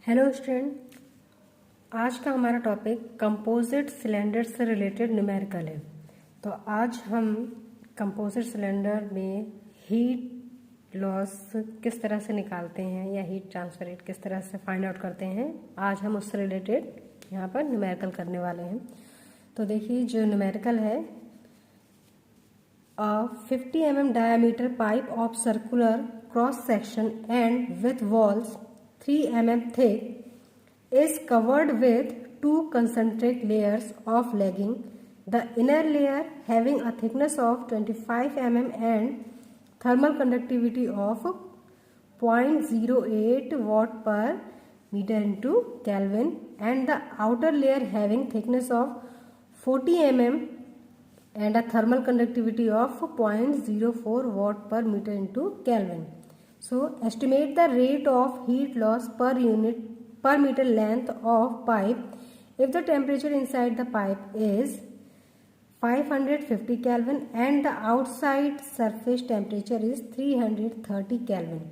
Hello student, आज का हमारा टॉपिक कंपोजिट सिलेंडर से रिलेटेड न्यूमेरिकल है। तो आज हम कंपोजिट सिलेंडर में हीट लॉस किस तरह से निकालते हैं या हीट ट्रांसफर रेट किस तरह से फाइंड आउट करते हैं, आज हम उससे रिलेटेड यहाँ पर न्यूमेरिकल करने वाले हैं। तो देखिए, जो न्यूमेरिकल है, 50 mm diameter pipe of circular cross section and with walls 3 mm thick is covered with two concentric layers of lagging. The inner layer having a thickness of 25 mm and thermal conductivity of 0.08 watt per meter into Kelvin, and the outer layer having thickness of 40 mm and a thermal conductivity of 0.04 watt per meter into Kelvin. So estimate the rate of heat loss per unit per meter length of pipe if the temperature inside the pipe is 550 Kelvin and the outside surface temperature is 330 Kelvin.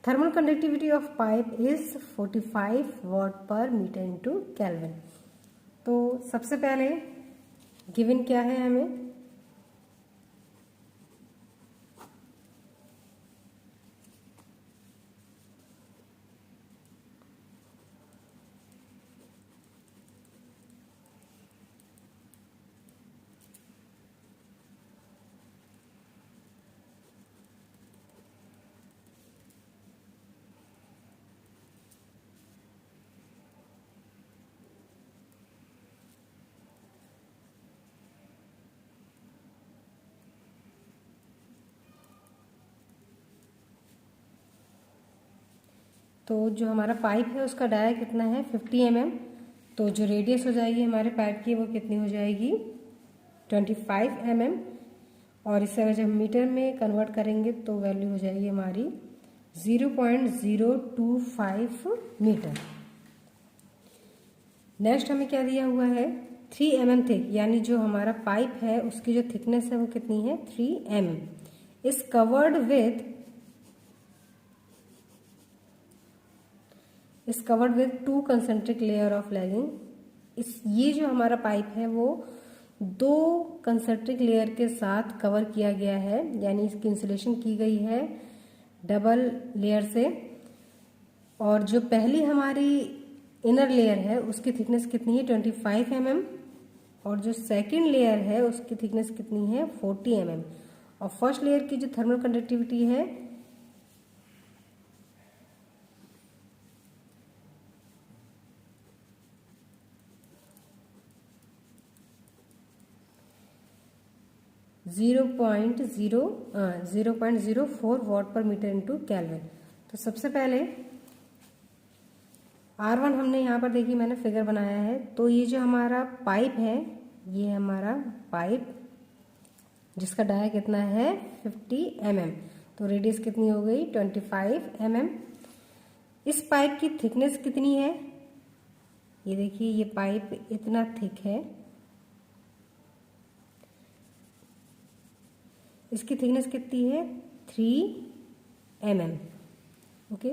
Thermal conductivity of pipe is 45 watt per meter into Kelvin. तो सबसे पहले given क्या है हमें, तो जो हमारा pipe है उसका डाया कितना है 50 mm। तो जो रेडियस हो जाएगी हमारे पाइप की वो कितनी हो जाएगी 25 mm, और इसे अगर जब मीटर में कन्वर्ट करेंगे तो वैल्यू हो जाएगी हमारी 0.025 मीटर। नेक्स्ट हमें क्या दिया हुआ है 3 mm थिक, यानी जो हमारा पाइप है उसकी जो थिकनेस है वो कितनी है 3 mm। इस covered with 2 concentric layer of lagging. ये जो हमारा पाइप है वो 2 कंसेंट्रिक लेयर के साथ कवर किया गया है, यानी इसकी इंसुलेशन की गई है डबल लेयर से। और जो पहली हमारी इनर लेयर है उसकी थिकनेस कितनी है 25 mm, और जो सेकंड लेयर है उसकी थिकनेस कितनी है 40 mm, और फर्स्ट लेयर की जो थर्मल कंडक्टिविटी है 0.04 वाट पर मीटर इंटू कैल्विन। तो सबसे पहले R1 हमने यहाँ पर देखिए मैंने फिगर बनाया है। तो ये जो हमारा पाइप है, ये हमारा पाइप जिसका डाया कितना है 50 mm, तो रेडियस कितनी हो गई 25 mm। इस पाइप की थिकनेस कितनी है, ये देखिए ये पाइप इतना थिक है, इसकी थिकनेस कितनी है 3 mm। ओके,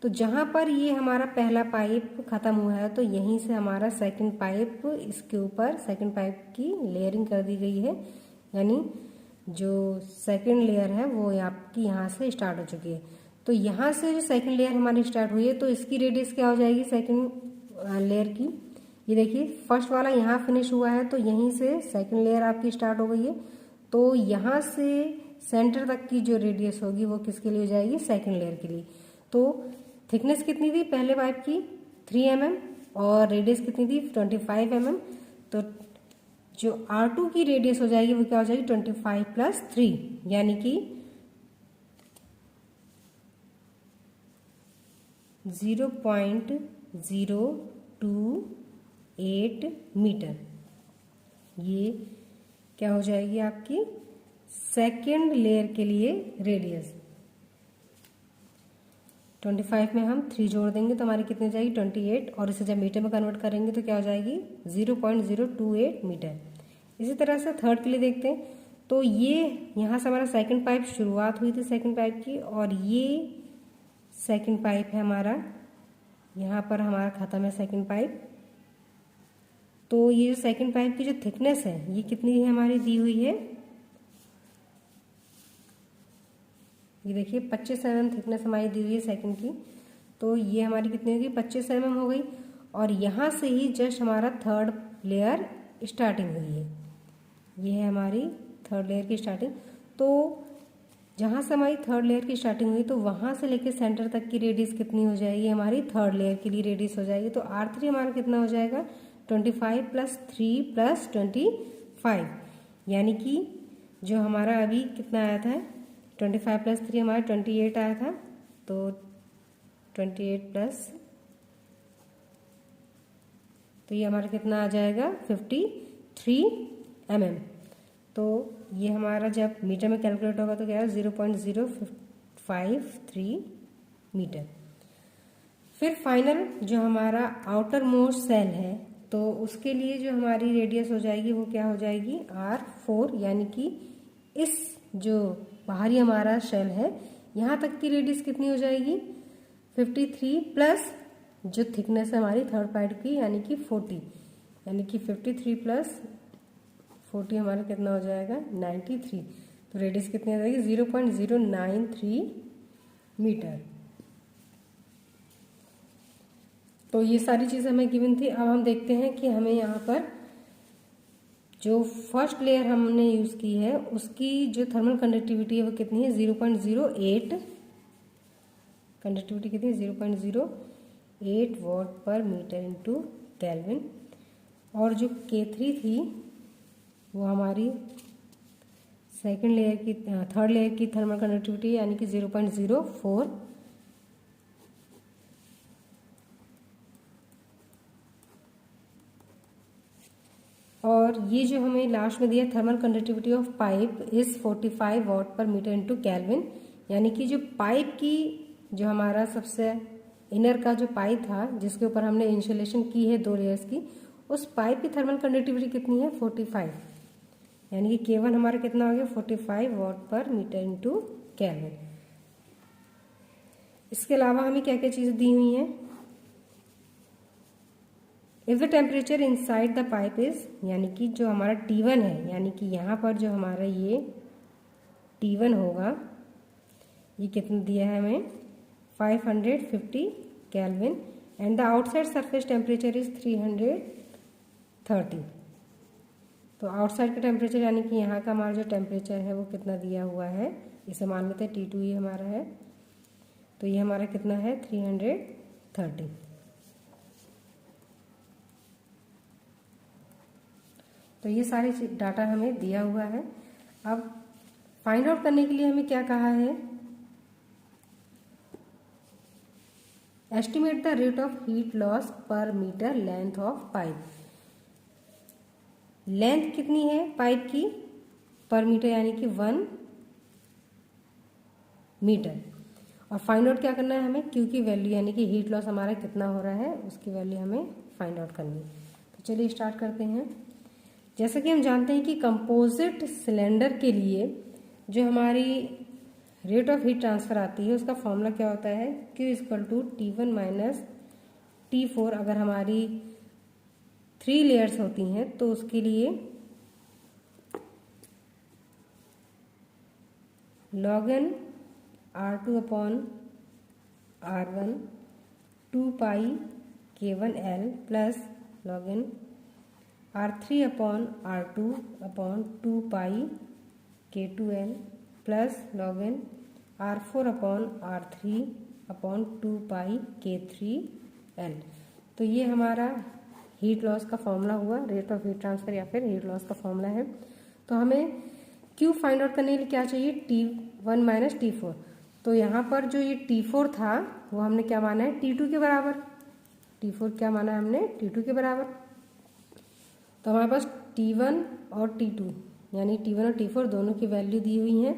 तो जहाँ पर ये हमारा पहला पाइप ख़त्म हुआ है तो यहीं से हमारा सेकंड पाइप, इसके ऊपर सेकंड पाइप की लेयरिंग कर दी गई है, यानी जो सेकंड लेयर है वो आपकी यहाँ से स्टार्ट हो चुकी है। तो यहाँ से जो सेकंड लेयर हमारी स्टार्ट हुई है तो इसकी रेडियस क्या हो जाएगी सेकंड लेयर की, ये देखिए फर्स्ट वाला यहाँ फिनिश हुआ है तो यहीं से सेकंड लेयर आपकी स्टार्ट हो गई है। तो यहाँ से सेंटर तक की जो रेडियस होगी वो किसके लिए हो जाएगी सेकंड लेयर के लिए। तो थिकनेस कितनी थी पहले पाइप की 3 mm और रेडियस कितनी थी 25 mm। तो जो R2 की रेडियस हो जाएगी वो क्या हो जाएगी 25 + 3, यानी कि 0.028 मीटर। ये क्या हो जाएगी आपकी सेकेंड लेयर के लिए रेडियस। 25 में हम 3 जोड़ देंगे तो हमारी कितनी हो जाएगी 28, और इसे जब मीटर में कन्वर्ट करेंगे तो क्या हो जाएगी 0.028 मीटर। इसी तरह से थर्ड के लिए देखते हैं। तो ये यहाँ से हमारा सेकंड पाइप शुरुआत हुई थी सेकंड पाइप की, और ये सेकंड पाइप है हमारा यहाँ पर हमारा खत्म है सेकंड पाइप। तो ये जो सेकंड पाइप की जो थिकनेस है ये कितनी है हमारी दी हुई है, ये देखिए 25 mm थिकनेस हमारी दी हुई है सेकंड की। तो ये हमारी कितनी होगी, 25 mm हो गई। और यहाँ से ही जस्ट हमारा थर्ड लेयर स्टार्टिंग हुई है, ये है हमारी थर्ड लेयर की स्टार्टिंग। तो जहाँ से हमारी थर्ड लेयर की स्टार्टिंग हुई तो वहाँ से लेके सेंटर तक की रेडियस कितनी हो जाएगी, हमारी थर्ड लेयर के लिए रेडियस हो जाएगी। तो R3 हमारा कितना हो जाएगा, 25 + 3 + 25, यानी कि जो हमारा अभी कितना आया था 25 + 3 हमारा 28 आया था। तो 28 प्लस, तो ये हमारा कितना आ जाएगा 53 mm। तो ये हमारा जब मीटर में कैलकुलेट होगा तो क्या है 0.053 मीटर। फिर फाइनल जो हमारा आउटर मोस्ट सेल है तो उसके लिए जो हमारी रेडियस हो जाएगी वो क्या हो जाएगी R4, यानी कि इस जो बाहरी हमारा शेल है यहाँ तक की रेडियस कितनी हो जाएगी 53 प्लस जो थिकनेस है हमारी थर्ड पाइप की यानी कि 40, यानी कि 53 + 40 हमारा कितना हो जाएगा 93। तो रेडियस कितनी आ जाएगी 0.093 मीटर। तो ये सारी चीज़ें हमें गिवन थी। अब हम देखते हैं कि हमें यहाँ पर जो फर्स्ट लेयर हमने यूज़ की है उसकी जो थर्मल कंडक्टिविटी है वो कितनी है 0.08, कंडक्टिविटी कितनी है 0.08 वाट पर मीटर इंटू केल्विन। और जो K3 थी वो हमारी सेकंड लेयर की थर्ड लेयर की थर्मल कंडक्टिविटी यानी कि 0.04। और ये जो हमें लास्ट में दिया thermal conductivity of pipe is 45 वाट पर मीटर इंटू केल्विन, यानी कि जो पाइप की जो हमारा सबसे इनर का जो पाइप था जिसके ऊपर हमने इंसुलेशन की है 2 लेयर्स की, उस पाइप की थर्मल कंडक्टिविटी कितनी है 45, यानी कि K1 हमारा कितना हो गया 45 वाट पर मीटर इंटू केल्विन। इसके अलावा हमें क्या क्या चीज़ें दी हुई हैं, if the temperature inside the pipe is, यानी कि जो हमारा T1 है, यानी कि यहाँ पर जो हमारा ये T1 होगा ये कितना दिया है हमें 550 kelvin and the outside surface temperature is 330। तो आउटसाइड का टेम्परेचर यानी कि यहाँ का हमारा जो टेम्परेचर है वो कितना दिया हुआ है, इसे मान लेते हैं T2 ये हमारा है, तो ये हमारा कितना है 330। तो ये सारी डाटा हमें दिया हुआ है। अब फाइंड आउट करने के लिए हमें क्या कहा है, estimate the rate of heat loss per meter length of pipe. Length कितनी है पाइप की पर मीटर यानी कि 1 मीटर। और फाइंड आउट क्या करना है हमें, क्यू की वैल्यू यानी कि हीट लॉस हमारा कितना हो रहा है उसकी वैल्यू हमें फाइंड आउट करनी है। तो चलिए स्टार्ट करते हैं। जैसा कि हम जानते हैं कि कंपोजिट सिलेंडर के लिए जो हमारी रेट ऑफ हीट ट्रांसफ़र आती है उसका फॉर्मूला क्या होता है, Q = T1 - T4। अगर हमारी 3 लेयर्स होती हैं तो उसके लिए ln R2/R1 2 pi K1L plus ln R3/R2 2 pi K2L plus ln R4/R3 2 pi K3L। तो ये हमारा हीट लॉस का फॉर्मूला हुआ, रेट ऑफ हीट ट्रांसफर या फिर हीट लॉस का फॉर्मूला है। तो हमें Q फाइंड आउट करने के लिए क्या चाहिए T1 - T4। तो यहाँ पर जो ये T4 था वो हमने क्या माना है T2 के बराबर, T4 क्या माना है हमने T2 के बराबर। तो हमारे पास T1 और T2 यानी T1 और T4 दोनों की वैल्यू दी हुई है।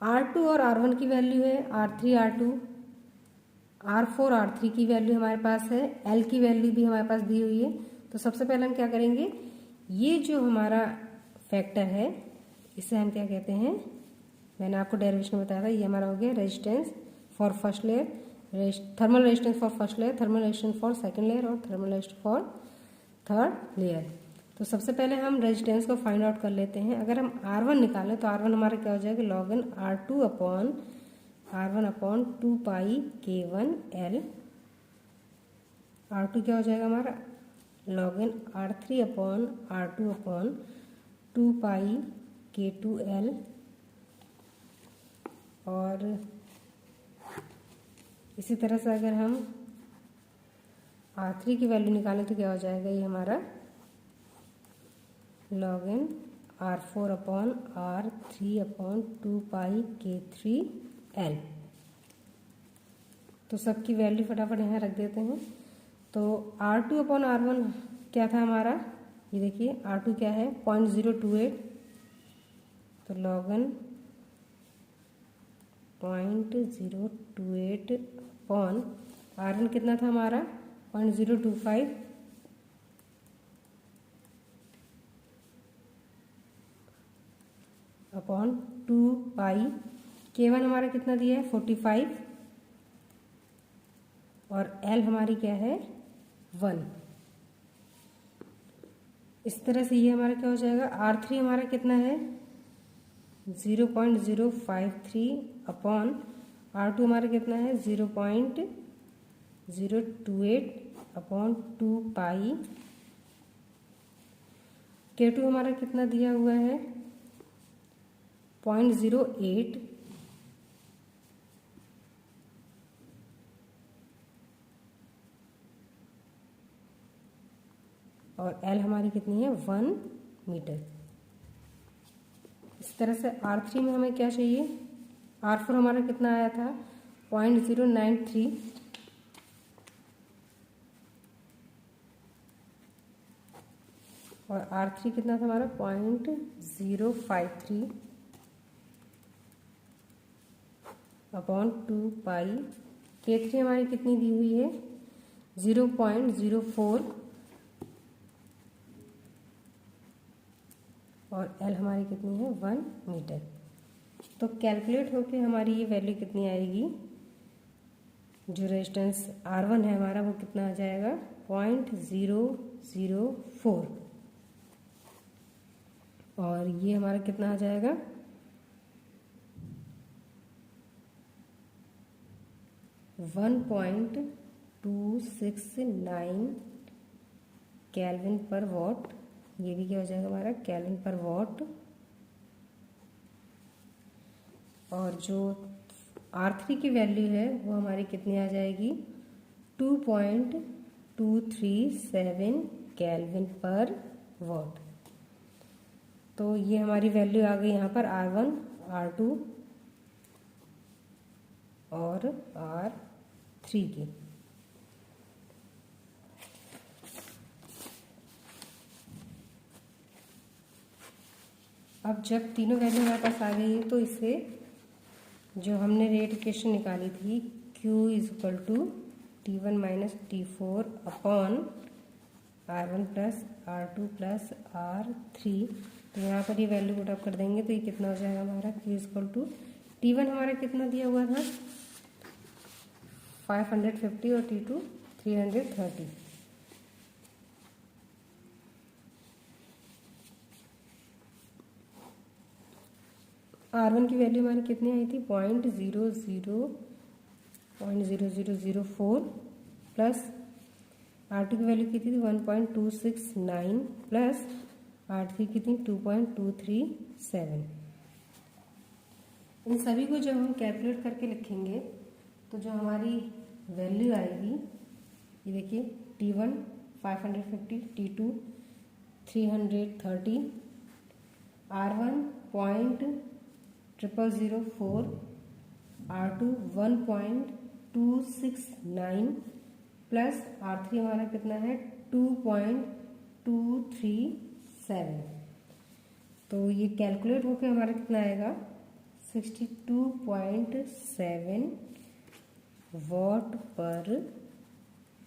R2 और R1 की वैल्यू है R3 R2, R4 R3 की वैल्यू हमारे पास है, L की वैल्यू भी हमारे पास दी हुई है। तो सबसे पहले हम क्या करेंगे, ये जो हमारा फैक्टर है इसे हम क्या कहते हैं, मैंने आपको डेरिवेशन में बताया था, ये हमारा हो गया resistance for first layer thermal resistance for first layer, thermal resistance for second layer और thermal resistance for third layer. तो सबसे पहले हम रेजिस्टेंस को फाइंड आउट कर लेते हैं। अगर हम R1 निकालें तो R1 हमारा क्या हो जाएगा, log n R1 अपॉन 2 पाई K1 L। R2 क्या हो जाएगा हमारा, log n R3 upon R2 upon 2 पाई K2 L। और इसी तरह से अगर हम R3 की वैल्यू निकालें तो क्या हो जाएगा, ये हमारा log n R4 upon R3 upon 2 पाई K3 L। तो सबकी वैल्यू फटाफट यहाँ रख देते हैं। तो R2 अपॉन R1 क्या था हमारा, ये देखिए R2 क्या है 0.028, तो log n 0.028 अपॉन R1 कितना था हमारा 0.025 अपॉन 2 पाई K1 हमारा कितना दिया है 45 और L हमारी क्या है 1। इस तरह से ये हमारा क्या हो जाएगा, R3 हमारा कितना है 0.053 अपॉन R2 हमारा कितना है 0.028 अपॉन 2 पाई। K2 हमारा कितना दिया हुआ है 0.08 और L हमारी कितनी है 1 मीटर। इस तरह से R3 में हमें क्या चाहिए, R4 हमारा कितना आया था 0.093 और R3 कितना था हमारा 0.053 अपॉन 2 पाई। K3 हमारी कितनी दी हुई है 0.04 और L हमारी कितनी है 1 मीटर। तो कैलकुलेट होके हमारी ये वैल्यू कितनी आएगी, जो रेजिस्टेंस R1 है हमारा वो कितना आ जाएगा 0.004 और ये हमारा कितना आ जाएगा 1.269 केल्विन पर वॉट। ये भी क्या हो जाएगा हमारा केल्विन पर वॉट। और जो R3 की वैल्यू है वो हमारी कितनी आ जाएगी 2.237 केल्विन पर वॉट। तो ये हमारी वैल्यू आ गई यहाँ पर R1, R2 और R3 की। अब जब तीनों वैल्यू हमारे पास आ गई है तो इसे जो हमने रेट इक्वेशन निकाली थी Q equal to T1 minus T4 upon R1 plus R2 plus R3, तो यहाँ पर ये वैल्यू पुट अप कर देंगे तो ये कितना हो जाएगा हमारा Q इक्वल टू T1 हमारा कितना दिया हुआ था 550 और T2 330। R1 की वैल्यू हमारी कितनी आई थी 0.0004 प्लस R2 की वैल्यू कितनी थी 1.269 प्लस R3 कितनी 2.237। इन सभी को जब हम कैलकुलेट करके लिखेंगे तो जो हमारी वैल्यू आएगी ये देखिए T1 550, T2 330, R1 0.0004, R2 1.269 plus R3 हमारा कितना है 2.237। तो ये कैलकुलेट होकर हमारा कितना आएगा 62.7 वॉट पर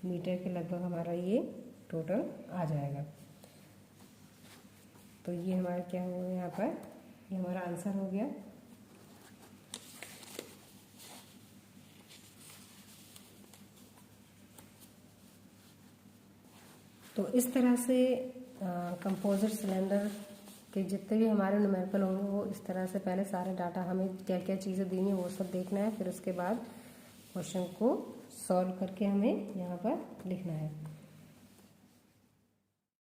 मीटर के लगभग हमारा ये टोटल आ जाएगा। तो ये हमारा क्या हुआ यहाँ पर, ये हमारा आंसर हो गया। तो इस तरह से कंपोजिट सिलेंडर के जितने भी हमारे न्यूमेरिकल होंगे वो इस तरह से पहले सारे डाटा हमें क्या क्या चीज़ें दी हैं वो सब देखना है, फिर उसके बाद क्वेश्चन को सॉल्व करके हमें यहाँ पर लिखना है।